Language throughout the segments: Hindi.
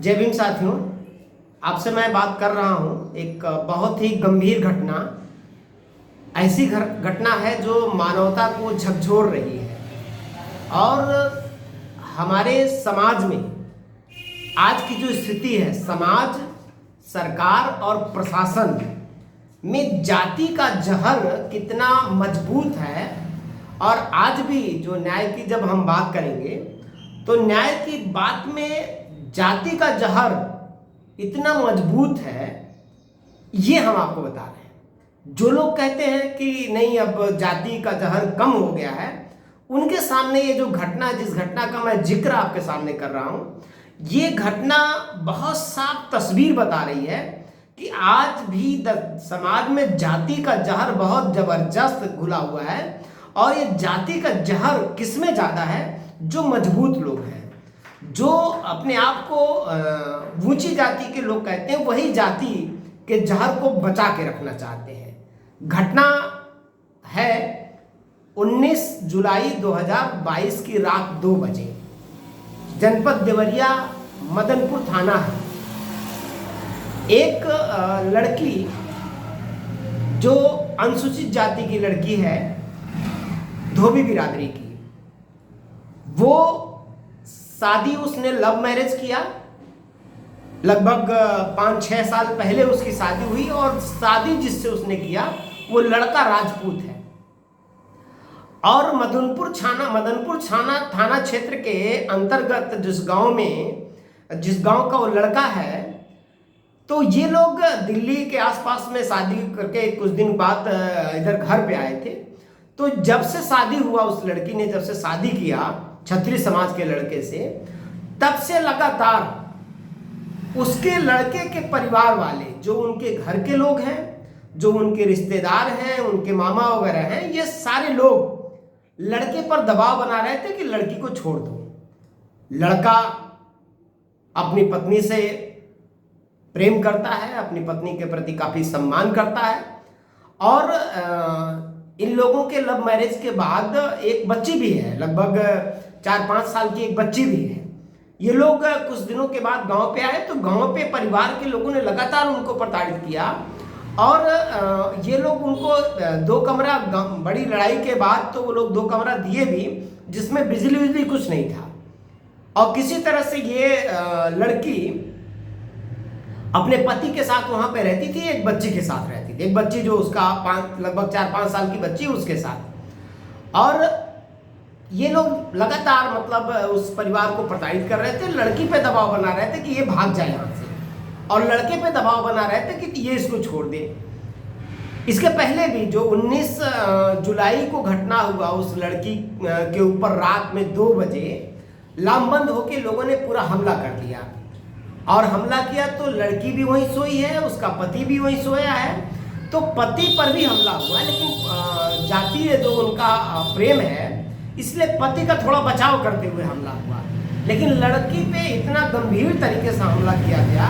जय भीम साथियों, आपसे मैं बात कर रहा हूँ एक बहुत ही गंभीर घटना। ऐसी घटना है जो मानवता को झकझोर रही है और हमारे समाज में आज की जो स्थिति है, समाज, सरकार और प्रशासन में जाति का जहर कितना मजबूत है। और आज भी जो न्याय की जब हम बात करेंगे तो न्याय की बात में जाति का जहर इतना मजबूत है, ये हम आपको बता रहे हैं। जो लोग कहते हैं कि नहीं अब जाति का जहर कम हो गया है, उनके सामने ये जो घटना, जिस घटना का मैं जिक्र आपके सामने कर रहा हूं, ये घटना बहुत साफ तस्वीर बता रही है कि आज भी समाज में जाति का जहर बहुत जबरदस्त घुला हुआ है। और ये जाति का जहर किसमें ज्यादा है? जो मजबूत लोग हैं, जो अपने आप को ऊंची जाति के लोग कहते हैं, वही जाति के जहर को बचा के रखना चाहते हैं। घटना है 19 जुलाई 2022 की रात 2 बजे, जनपद देवरिया मदनपुर थाना है। एक लड़की जो अनुसूचित जाति की लड़की है, धोबी बिरादरी की, वो शादी उसने लव मैरिज किया। लगभग 5-6 साल पहले उसकी शादी हुई और शादी जिससे उसने किया वो लड़का राजपूत है। और मदनपुर थाना क्षेत्र के अंतर्गत जिस गांव का वो लड़का है, तो ये लोग दिल्ली के आसपास में शादी करके कुछ दिन बाद इधर घर पे आए थे। तो जब से शादी हुआ, उस लड़की ने जब से शादी किया क्षत्रिय समाज के लड़के से, तब से लगातार उसके लड़के के परिवार वाले, जो उनके घर के लोग हैं, जो उनके रिश्तेदार हैं, उनके मामा वगैरह हैं, ये सारे लोग लड़के पर दबाव बना रहे थे कि लड़की को छोड़ दो। लड़का अपनी पत्नी से प्रेम करता है, अपनी पत्नी के प्रति काफी सम्मान करता है और इन लोगों के लव मैरिज के बाद एक बच्ची भी है, लगभग 4-5 साल की एक बच्ची भी है। ये लोग कुछ दिनों के बाद गांव पे आए, तो गांव पे परिवार के लोगों ने लगातार उनको प्रताड़ित किया और ये लोग उनको 2 कमरा, बड़ी लड़ाई के बाद तो वो लोग 2 कमरा दिए भी, जिसमें बिजली कुछ नहीं था। और किसी तरह से ये लड़की अपने पति के साथ वहां पे रहती थी, एक बच्ची के साथ रहती थी, एक बच्ची जो उसका लगभग 4-5 साल की बच्ची उसके साथ। और ये लोग लगातार मतलब उस परिवार को प्रताड़ित कर रहे थे, लड़की पे दबाव बना रहे थे कि ये भाग जाए यहाँ से, और लड़के पे दबाव बना रहे थे कि ये इसको छोड़ दे। इसके पहले भी जो 19 जुलाई को घटना हुआ, उस लड़की के ऊपर रात में 2 बजे लामबंद होकर लोगों ने पूरा हमला कर दिया। और हमला किया तो लड़की भी वहीं सोई है, उसका पति भी वहीं सोया है, तो पति पर भी हमला हुआ। लेकिन जातीय जो उनका प्रेम है, इसलिए पति का थोड़ा बचाव करते हुए हमला हुआ। लेकिन लड़की पे इतना गंभीर तरीके से हमला किया गया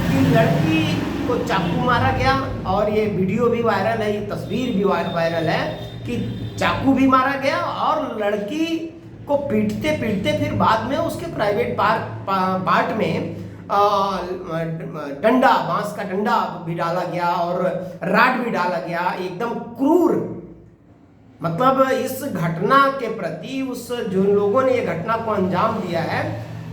कि लड़की को चाकू मारा गया। और ये वीडियो भी वायरल है, ये तस्वीर भी वायरल है कि चाकू भी मारा गया और लड़की को पीटते पीटते फिर बाद में उसके प्राइवेट पार्ट में डंडा, बांस का डंडा भी डाला गया और राड भी डाला गया। एकदम क्रूर, मतलब इस घटना के प्रति उस जो लोगों ने ये घटना को अंजाम दिया है,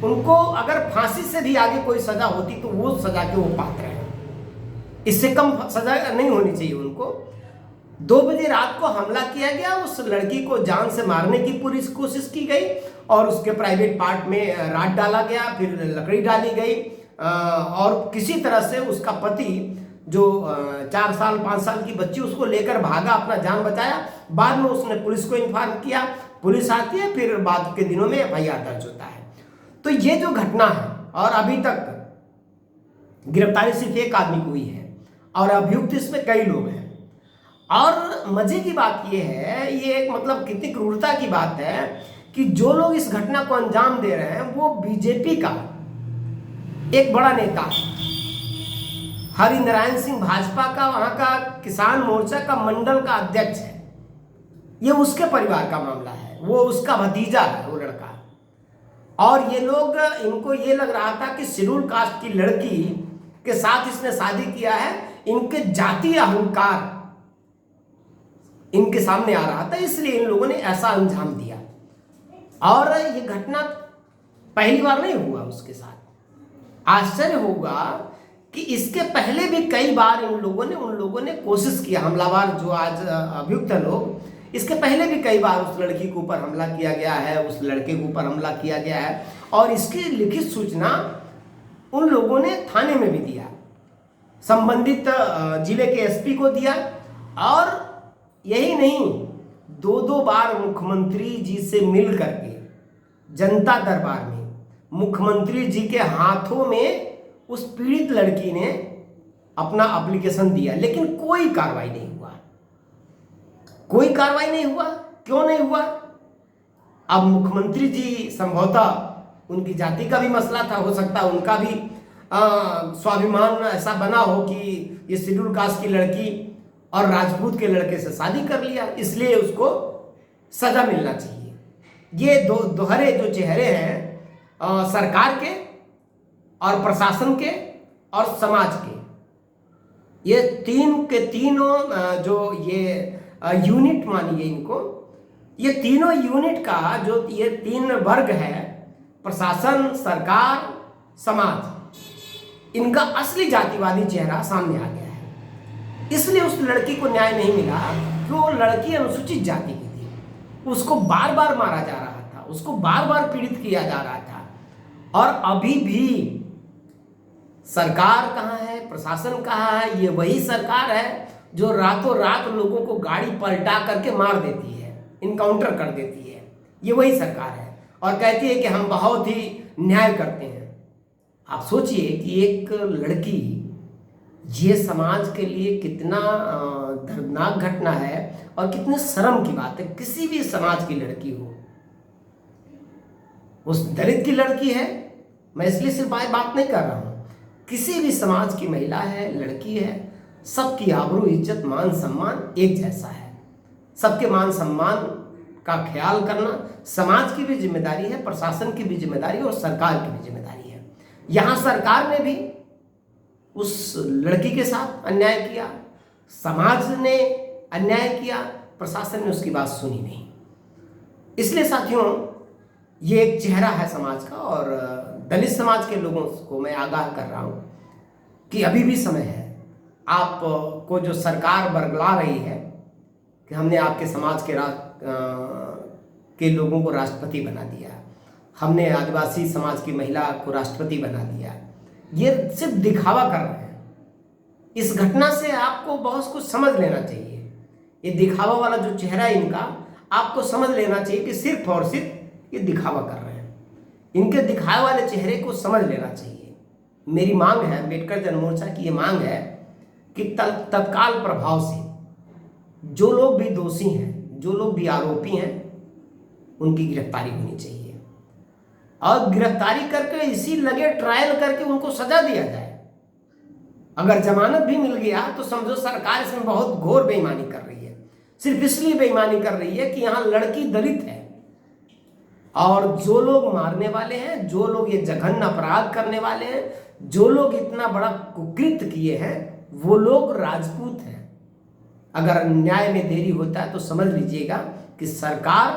उनको अगर फांसी से भी आगे कोई सजा होती तो वो सजा के वो पात्र हैं। इससे कम सजा नहीं होनी चाहिए उनको। 2 बजे रात को हमला किया गया, उस लड़की को जान से मारने की पूरी कोशिश की गई और उसके प्राइवेट पार्ट में राड डाला गया, फिर लकड़ी डाली गई और किसी तरह से उसका पति जो 4 साल 5 साल की बच्ची, उसको लेकर भागा, अपना जान बचाया। बाद में उसने पुलिस को इन्फॉर्म किया, पुलिस आती है, फिर बाद के दिनों में FIR दर्ज होता है। तो ये जो घटना है, और अभी तक गिरफ्तारी सिर्फ एक आदमी को हुई है और अभियुक्त इसमें कई लोग हैं। और मजे की बात ये है, ये एक मतलब कितनी क्रूरता की बात है कि जो लोग इस घटना को अंजाम दे रहे हैं वो बीजेपी का एक बड़ा नेता हरिनारायण सिंह, भाजपा का, वहां का किसान मोर्चा का मंडल का अध्यक्ष है। ये उसके परिवार का मामला है, वो उसका भतीजा है वो लड़का। और ये लोग, इनको ये लग रहा था कि शेड्यूल कास्ट की लड़की के साथ इसने शादी किया है, इनके जातीय अहंकार इनके सामने आ रहा था, इसलिए इन लोगों ने ऐसा अंजाम दिया। और ये घटना पहली बार नहीं हुआ उसके साथ। आश्चर्य होगा कि इसके पहले भी कई बार उन लोगों ने कोशिश किया, हमलावर जो आज अभियुक्त लोग, इसके पहले भी कई बार उस लड़की के ऊपर हमला किया गया है, उस लड़के के ऊपर हमला किया गया है, और इसकी लिखित सूचना उन लोगों ने थाने में भी दिया, संबंधित जिले के एसपी को दिया। और यही नहीं, दो बार मुख्यमंत्री जी से मिल करके जनता दरबार में मुख्यमंत्री जी के हाथों में उस पीड़ित लड़की ने अपना एप्लीकेशन दिया, लेकिन कोई कार्रवाई नहीं हुआ। कोई कार्रवाई नहीं हुआ। क्यों नहीं हुआ? अब मुख्यमंत्री जी संभवतः उनकी जाति का भी मसला था, हो सकता है उनका भी स्वाभिमान ऐसा बना हो कि ये शेड्यूल कास्ट की लड़की और राजपूत के लड़के से शादी कर लिया, इसलिए उसको सजा मिलना चाहिए। ये दोहरे जो चेहरे हैं सरकार के और प्रशासन के और समाज के, ये तीनों जो ये यूनिट मानिए इनको, ये तीनों यूनिट का जो ये 3 वर्ग है, प्रशासन, सरकार, समाज, इनका असली जातिवादी चेहरा सामने आ गया है। इसलिए उस लड़की को न्याय नहीं मिला कि वो लड़की अनुसूचित जाति की थी, उसको बार बार मारा जा रहा था, उसको बार बार पीड़ित किया जा रहा था। और अभी भी सरकार कहाँ है, प्रशासन कहाँ है? ये वही सरकार है जो रातों रात लोगों को गाड़ी पलटा करके मार देती है, इनकाउंटर कर देती है। ये वही सरकार है और कहती है कि हम बहुत ही न्याय करते हैं। आप सोचिए कि एक लड़की, ये समाज के लिए कितना दर्दनाक घटना है और कितने शर्म की बात है। किसी भी समाज की लड़की हो, उस दलित की लड़की है, मैं इसलिए सिर्फ बात नहीं कर रहा हूँ, किसी भी समाज की महिला है, लड़की है, सबकी आबरू, इज्जत, मान सम्मान एक जैसा है। सबके मान सम्मान का ख्याल करना समाज की भी जिम्मेदारी है, प्रशासन की भी जिम्मेदारी है और सरकार की भी जिम्मेदारी है। यहाँ सरकार ने भी उस लड़की के साथ अन्याय किया, समाज ने अन्याय किया, प्रशासन ने उसकी बात सुनी नहीं। इसलिए साथियों, ये एक चेहरा है समाज का और दलित समाज के लोगों को मैं आगाह कर रहा हूँ कि अभी भी समय है। आपको जो सरकार बरगला रही है कि हमने आपके समाज के लोगों को राष्ट्रपति बना दिया, हमने आदिवासी समाज की महिला को राष्ट्रपति बना दिया, ये सिर्फ दिखावा कर रहे हैं। इस घटना से आपको बहुत कुछ समझ लेना चाहिए। ये दिखावा वाला जो चेहरा है इनका, आपको समझ लेना चाहिए कि सिर्फ और सिर्फ ये दिखावा कर रहे हैं। इनके दिखावे वाले चेहरे को समझ लेना चाहिए। मेरी मांग है, अम्बेडकर जन मोर्चा की ये मांग है कि तत्काल प्रभाव से जो लोग भी दोषी हैं, जो लोग भी आरोपी हैं, उनकी गिरफ्तारी होनी चाहिए और गिरफ्तारी करके इसी लगे ट्रायल करके उनको सजा दिया जाए। अगर जमानत भी मिल गया तो समझो सरकार इसमें बहुत घोर बेईमानी कर रही है। सिर्फ इसलिए बेईमानी कर रही है कि यहाँ लड़की दलित है और जो लोग मारने वाले हैं, जो लोग ये जघन्य अपराध करने वाले हैं, जो लोग इतना बड़ा कुकृत्य किए हैं, वो लोग राजपूत हैं। अगर न्याय में देरी होता है तो समझ लीजिएगा कि सरकार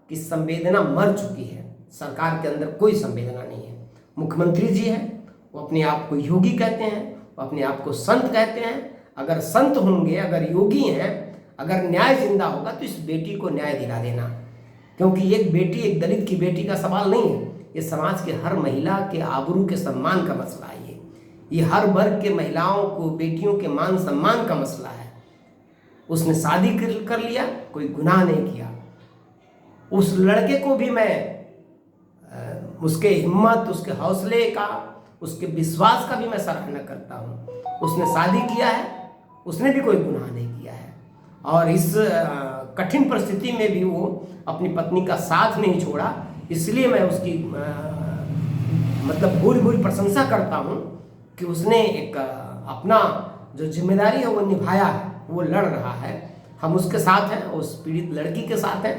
की संवेदना मर चुकी है। सरकार के अंदर कोई संवेदना नहीं है। मुख्यमंत्री जी हैं, वो अपने आप को योगी कहते हैं, वो अपने आप को संत कहते हैं। अगर संत होंगे, अगर योगी हैं, अगर न्याय जिंदा होगा तो इस बेटी को न्याय दिला देना, क्योंकि एक बेटी, एक दलित की बेटी का सवाल नहीं है। ये समाज के हर महिला के आबरू के सम्मान का मसला है। ये हर वर्ग के महिलाओं को, बेटियों के मान सम्मान का मसला है। उसने शादी कर लिया, कोई गुनाह नहीं किया। उस लड़के को भी मैं उसके हिम्मत, उसके हौसले का, उसके विश्वास का भी मैं सराहना करता हूँ। उसने शादी किया है, उसने भी कोई गुनाह नहीं किया है और इस कठिन परिस्थिति में भी वो अपनी पत्नी का साथ नहीं छोड़ा। इसलिए मैं उसकी मतलब भूरी भूरी प्रशंसा करता हूँ कि उसने एक अपना जो जिम्मेदारी है वो निभाया है, वो लड़ रहा है। हम उसके साथ हैं, उस पीड़ित लड़की के साथ हैं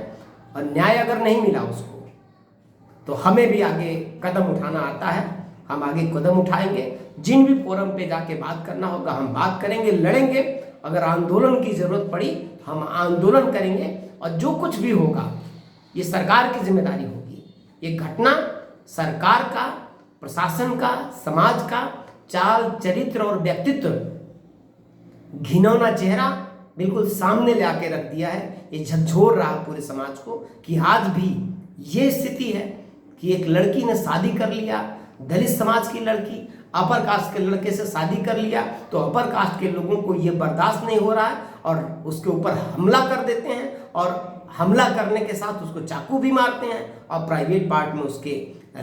और न्याय अगर नहीं मिला उसको तो हमें भी आगे कदम उठाना आता है, हम आगे कदम उठाएंगे। जिन भी फोरम पे जाके बात करना होगा हम बात करेंगे, लड़ेंगे। अगर आंदोलन की जरूरत पड़ी हम आंदोलन करेंगे, और जो कुछ भी होगा ये सरकार की जिम्मेदारी होगी। ये घटना सरकार का, प्रशासन का, समाज का चाल चरित्र और व्यक्तित्व, घिनौना चेहरा बिल्कुल सामने ले आके रख दिया है। ये झकझोर रहा पूरे समाज को कि आज भी ये स्थिति है कि एक लड़की ने शादी कर लिया, दलित समाज की लड़की अपर कास्ट के लड़के से शादी कर लिया, तो अपर कास्ट के लोगों को ये बर्दाश्त नहीं हो रहा है और उसके ऊपर हमला कर देते हैं, और हमला करने के साथ उसको चाकू भी मारते हैं और प्राइवेट पार्ट में उसके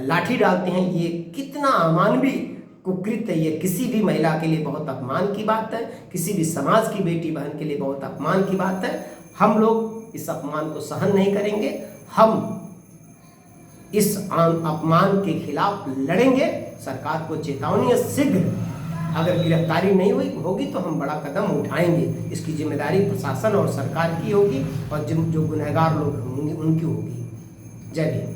लाठी डालते हैं। ये कितना अमानवीय कुकृत्य है। ये किसी भी महिला के लिए बहुत अपमान की बात है, किसी भी समाज की बेटी बहन के लिए बहुत अपमान की बात है। हम लोग इस अपमान को सहन नहीं करेंगे, हम इस अपमान के खिलाफ लड़ेंगे। सरकार को चेतावनी है, शीघ्र अगर गिरफ्तारी नहीं होगी तो हम बड़ा कदम उठाएंगे। इसकी जिम्मेदारी प्रशासन और सरकार की होगी, और जो गुनहगार लोग होंगे उनकी होगी। जय भीम।